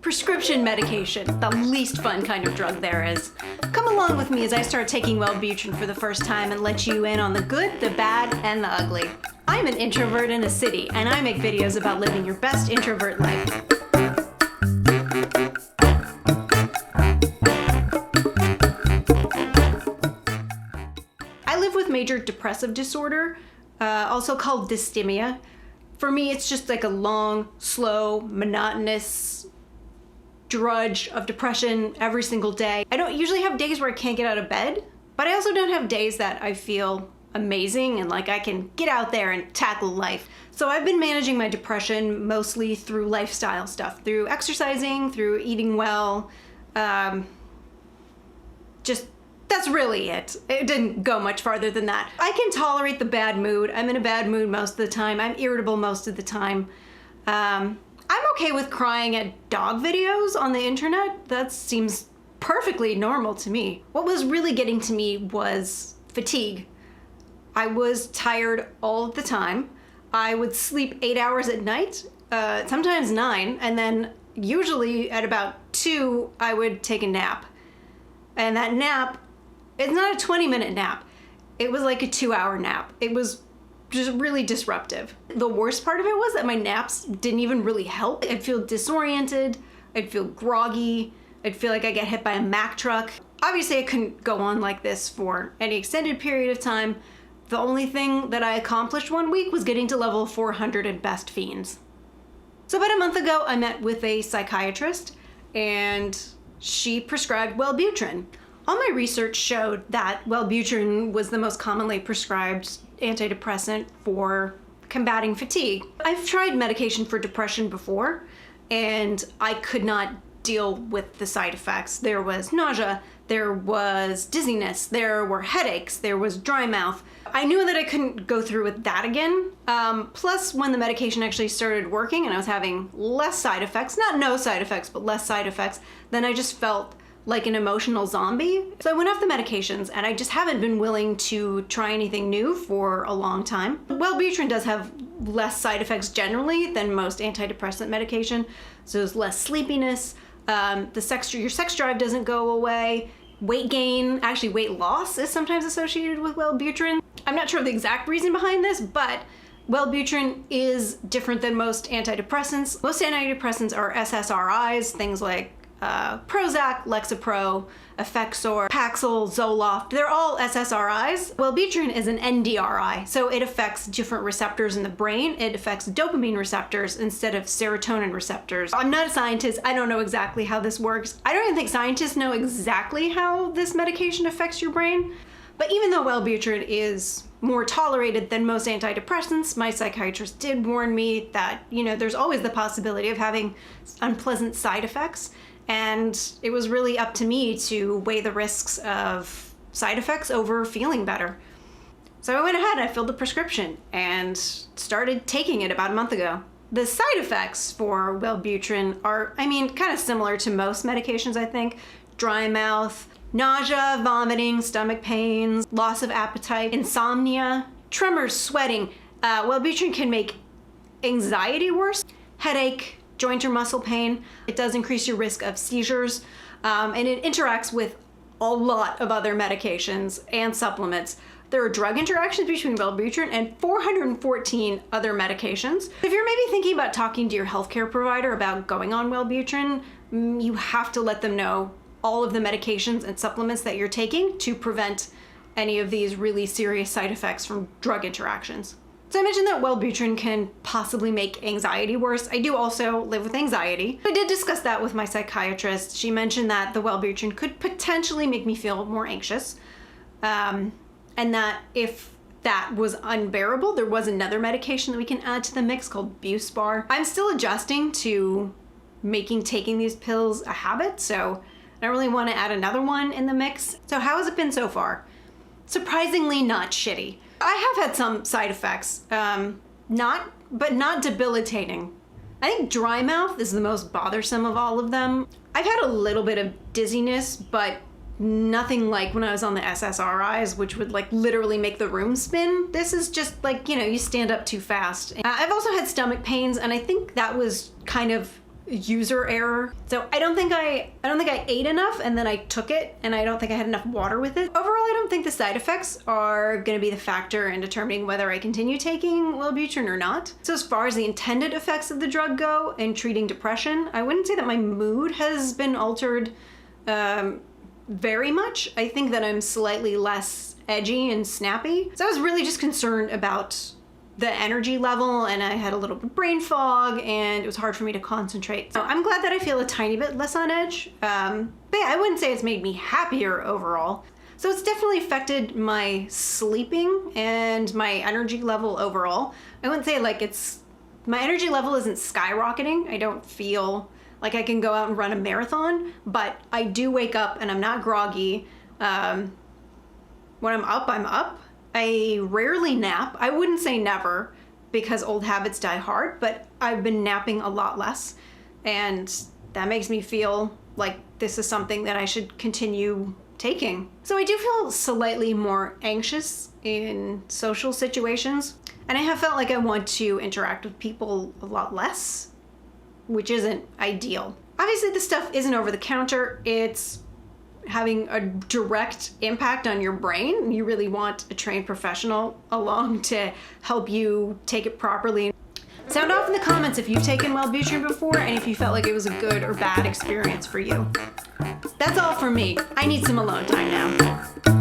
prescription medication, the least fun kind of drug there is. Come along with me as I start taking Wellbutrin for the first time and let you in on the good, the bad, and the ugly. I'm an introvert in a city, and I make videos about living your best introvert life. I live with major depressive disorder, also called dysthymia. For me, it's just like a long, slow, monotonous drudge of depression every single day. I don't usually have days where I can't get out of bed, but I also don't have days that I feel amazing and like I can get out there and tackle life. So I've been managing my depression mostly through lifestyle stuff, through exercising, through eating well. That's really it. It didn't go much farther than that. I can tolerate the bad mood. I'm in a bad mood most of the time. I'm irritable most of the time. I'm okay with crying at dog videos on the internet. That seems perfectly normal to me. What was really getting to me was fatigue. I was tired all the time. I would sleep 8 hours at night, sometimes 9, and then usually at about 2, I would take a nap. And that nap, it's not a 20-minute nap. It was like a 2-hour nap. It was just really disruptive. The worst part of it was that my naps didn't even really help. I'd feel disoriented. I'd feel groggy. I'd feel like I get hit by a Mack truck. Obviously, I couldn't go on like this for any extended period of time. The only thing that I accomplished one week was getting to level 400 in Best Fiends. So about a month ago, I met with a psychiatrist and she prescribed Wellbutrin. All my research showed that Wellbutrin was the most commonly prescribed antidepressant for combating fatigue. I've tried medication for depression before, and I could not deal with the side effects. There was nausea, there was dizziness, there were headaches, there was dry mouth. I knew that I couldn't go through with that again. Plus, when the medication actually started working and I was having less side effects, not no side effects, but less side effects, then I just felt like an emotional zombie. So I went off the medications and I just haven't been willing to try anything new for a long time. Wellbutrin does have less side effects generally than most antidepressant medication. So there's less sleepiness, your sex drive doesn't go away, weight gain, actually weight loss is sometimes associated with Wellbutrin. I'm not sure of the exact reason behind this, but Wellbutrin is different than most antidepressants. Most antidepressants are SSRIs, things like Prozac, Lexapro, Effexor, Paxil, Zoloft. They're all SSRIs. Wellbutrin is an NDRI, so it affects different receptors in the brain. It affects dopamine receptors instead of serotonin receptors. I'm not a scientist. I don't know exactly how this works. I don't even think scientists know exactly how this medication affects your brain. But even though Wellbutrin is more tolerated than most antidepressants, my psychiatrist did warn me that, there's always the possibility of having unpleasant side effects. And it was really up to me to weigh the risks of side effects over feeling better. So I went ahead, I filled the prescription and started taking it about a month ago. The side effects for Wellbutrin are, kind of similar to most medications, I think. Dry mouth, nausea, vomiting, stomach pains, loss of appetite, insomnia, tremors, sweating. Wellbutrin can make anxiety worse, headache, joint or muscle pain. It does increase your risk of seizures, and it interacts with a lot of other medications and supplements. There are drug interactions between Wellbutrin and 414 other medications. If you're maybe thinking about talking to your healthcare provider about going on Wellbutrin, you have to let them know all of the medications and supplements that you're taking to prevent any of these really serious side effects from drug interactions. So I mentioned that Wellbutrin can possibly make anxiety worse. I do also live with anxiety. I did discuss that with my psychiatrist. She mentioned that the Wellbutrin could potentially make me feel more anxious, and that if that was unbearable, there was another medication that we can add to the mix called Buspar. I'm still adjusting to taking these pills a habit, so I don't really want to add another one in the mix. So how has it been so far? Surprisingly not shitty. I have had some side effects, not debilitating. I think dry mouth is the most bothersome of all of them. I've had a little bit of dizziness, but nothing like when I was on the SSRIs, which would literally make the room spin. This is just you stand up too fast. I've also had stomach pains, and I think that was kind of user error. So I don't think I ate enough, and then I took it, and I don't think I had enough water with it. Overall, I don't think the side effects are going to be the factor in determining whether I continue taking Wellbutrin or not. So as far as the intended effects of the drug go in treating depression, I wouldn't say that my mood has been altered very much. I think that I'm slightly less edgy and snappy. So I was really just concerned about the energy level, and I had a little bit of brain fog, and it was hard for me to concentrate. So I'm glad that I feel a tiny bit less on edge. But yeah, I wouldn't say it's made me happier overall. So it's definitely affected my sleeping and my energy level overall. I wouldn't say like my energy level isn't skyrocketing. I don't feel like I can go out and run a marathon, but I do wake up and I'm not groggy. When I'm up, I'm up. I rarely nap. I wouldn't say never, because old habits die hard, but I've been napping a lot less, and that makes me feel like this is something that I should continue taking. So I do feel slightly more anxious in social situations, and I have felt like I want to interact with people a lot less, which isn't ideal. Obviously, this stuff isn't over the counter. It's having a direct impact on your brain. You really want a trained professional along to help you take it properly. Sound off in the comments if you've taken Wellbutrin before and if you felt like it was a good or bad experience for you. That's all for me. I need some alone time now.